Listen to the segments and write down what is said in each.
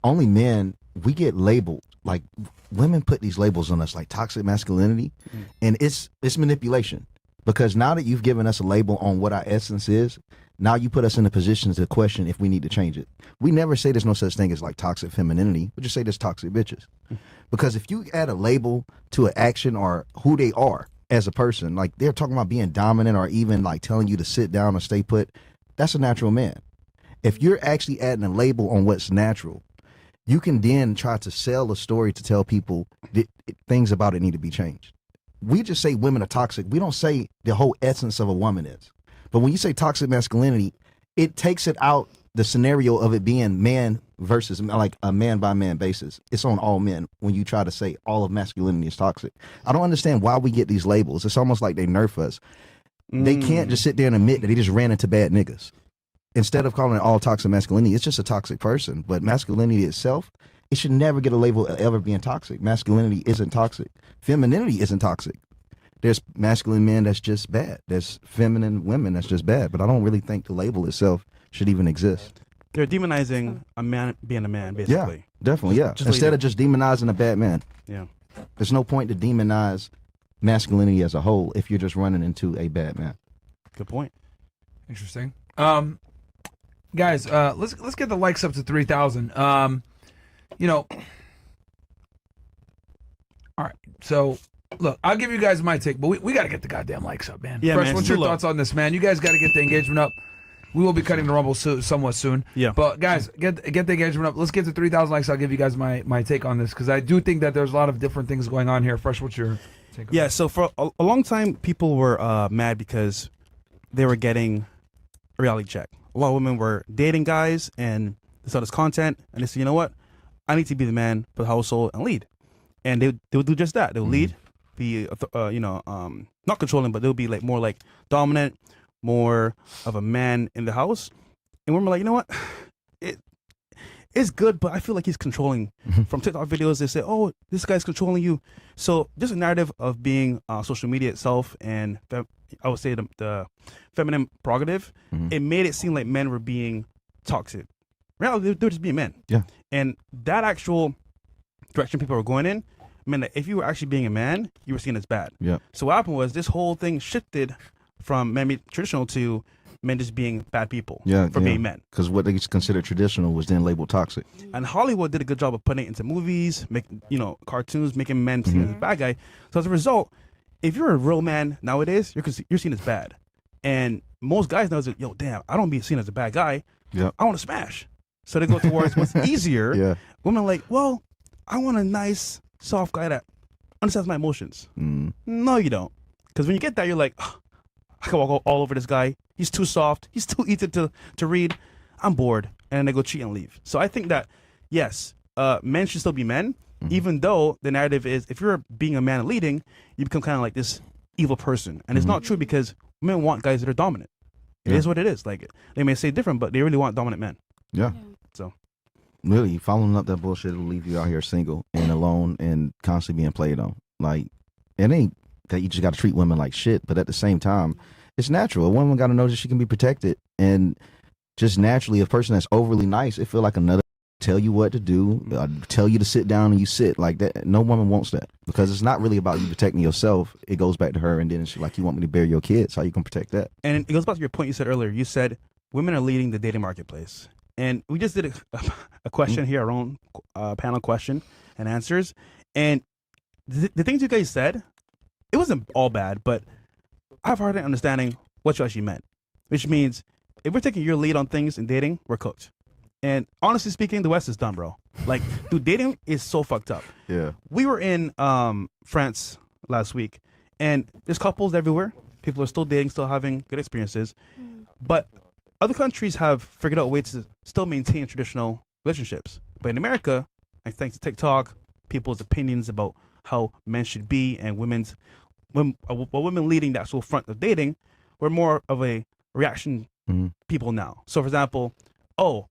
only men, we get labeled. Like, women put these labels on us, like toxic masculinity, and it's manipulation. Because now that you've given us a label on what our essence is, now you put us in a position to question if we need to change it. We never say there's no such thing as like toxic femininity. We just say there's toxic bitches. Because if you add a label to an action or who they are as a person, like they're talking about being dominant or even like telling you to sit down or stay put, that's a natural man. If you're actually adding a label on what's natural, you can then try to sell a story to tell people that things about it need to be changed. We just say women are toxic. We don't say the whole essence of a woman is. But when you say toxic masculinity, it takes it out the scenario of it being man versus like a man by man basis. It's on all men when you try to say all of masculinity is toxic. I don't understand why we get these labels. It's almost like they nerf us. They can't just sit there and admit that they just ran into bad niggas. Instead of calling it all toxic masculinity, it's just a toxic person. But masculinity itself, it should never get a label of ever being toxic. Masculinity isn't toxic. Femininity isn't toxic. There's masculine men that's just bad. There's feminine women that's just bad. But I don't really think the label itself should even exist. They're demonizing a man being a man, basically. Yeah, definitely, yeah. Instead of just demonizing a bad man. Yeah. There's no point to demonize masculinity as a whole if you're just running into a bad man. Good point. Interesting. Guys, let's get the likes up to 3,000. You know, all right. So, look, I'll give you guys my take, but we got to get the goddamn likes up, man. Yeah, Fresh, man, what's too your low. thoughts on this, man? You guys got to get the engagement up. We will be cutting the rumble somewhat soon. Yeah. But guys, get the engagement up. Let's get to 3,000 likes. I'll give you guys my take on this because I do think that there's a lot of different things going on here. Fresh, what's your take on Yeah, this? so for a long time, people were mad because they were getting a reality check. A lot of women were dating guys and they saw this content and they said, you know what? I need to be the man for the household and lead. And they would do just that. They would lead, be, not controlling, but they'll be like more like dominant, more of a man in the house. And women were like, you know what? It's good, but I feel like he's controlling. From TikTok videos, they say, oh, this guy's controlling you. So just a narrative of being social media itself and I would say the feminine prerogative, it made it seem like men were being toxic. Reality, they're just being men. Yeah. And that actual direction people were going in meant that if you were actually being a man, you were seen as bad. Yeah. So what happened was this whole thing shifted from men being traditional to men just being bad people for being men. Because what they considered traditional was then labeled toxic. And Hollywood did a good job of putting it into movies, cartoons, making men seen as a bad guy. So as a result, if you're a real man nowadays, you're seen as bad. And most guys know that, yo, damn, I don't be seen as a bad guy. Yeah. I want to smash. So they go towards what's easier. Yeah. Women are like, well, I want a nice, soft guy that understands my emotions. No, you don't. Because when you get that, you're like, oh, I can walk all over this guy. He's too soft. He's too easy to read. I'm bored. And then they go cheat and leave. So I think that, yes, men should still be men, even though the narrative is if you're being a man and leading, you become kind of like this evil person. And it's not true because men want guys that are dominant. It is what it is. Like, they may say different, but they really want dominant men. Yeah. So, really, following up that bullshit will leave you out here single and alone and constantly being played on. Like, it ain't that you just got to treat women like shit, but at the same time, it's natural. A woman got to know that she can be protected, and just naturally, a person that's overly nice, it feel like another tell you what to do, tell you to sit down and you sit like that. No woman wants that because it's not really about you protecting yourself. It goes back to her, and then she's like, you want me to bury your kids? How you can protect that? And it goes back to your point you said earlier. You said women are leading the dating marketplace. And we just did a question here, our own panel question and answers. And the things you guys said, it wasn't all bad, but I have a hard time understanding what you actually meant. Which means if we're taking your lead on things in dating, we're cooked. And honestly speaking, the West is done, bro. Like, dude, dating is so fucked up. Yeah. We were in France last week, and there's couples everywhere. People are still dating, still having good experiences. But other countries have figured out a way to still maintain traditional relationships. But in America, thanks to TikTok, people's opinions about how men should be and women leading the actual front of dating, we're more of a reaction people now. So, for example, on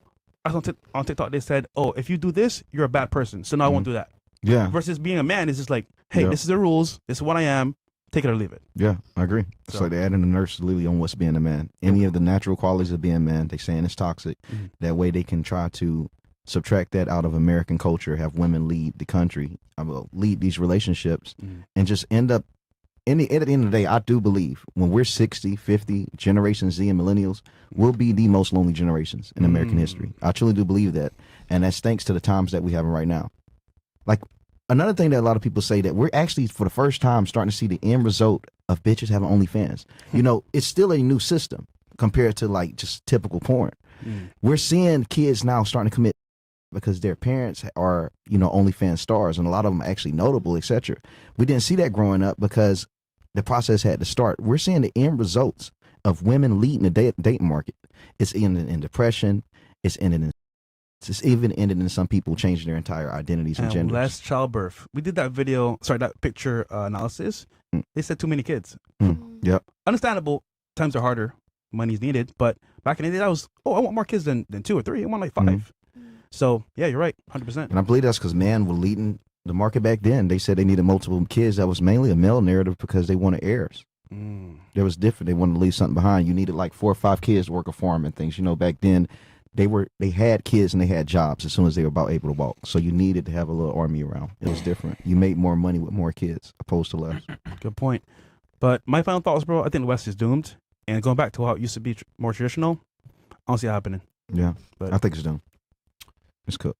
TikTok they said, if you do this, you're a bad person. So now I won't do that. Yeah. Versus being a man is just like, hey, this is the rules. This is what I am. Take it or leave it. Yeah, I agree. It's like they're adding the nurse literally on what's being a man. Any of the natural qualities of being a man, they saying it's toxic. That way they can try to subtract that out of American culture, have women lead the country, lead these relationships, and just end up, at the end of the day, I do believe when we're 60, 50, Generation Z and millennials, we'll be the most lonely generations in American history. I truly do believe that. And that's thanks to the times that we have right now. Like, another thing that a lot of people say, that we're actually, for the first time, starting to see the end result of bitches having OnlyFans. You know, it's still a new system compared to like just typical porn. We're seeing kids now starting to commit because their parents are, you know, OnlyFans stars, and a lot of them are actually notable, etc. We didn't see that growing up because the process had to start. We're seeing the end results of women leading the dating market. It's ending in depression. It's even ended in some people changing their entire identities and genders. Less childbirth. We did that video, that picture analysis. They said too many kids. Yep. Understandable. Times are harder. Money's needed. But back in the day, that was, I want more kids than 2 or 3. I want like 5. So, yeah, you're right. 100%. And I believe that's because men were leading the market back then. They said they needed multiple kids. That was mainly a male narrative because they wanted heirs. There was different. They wanted to leave something behind. You needed like 4 or 5 kids to work a farm and things. You know, back then they had kids and they had jobs as soon as they were about able to walk. So you needed to have a little army around. It was different. You made more money with more kids opposed to less. Good point. But my final thoughts, bro, I think the West is doomed. And going back to how it used to be more traditional, I don't see it happening. Yeah, but I think it's doomed. It's cooked.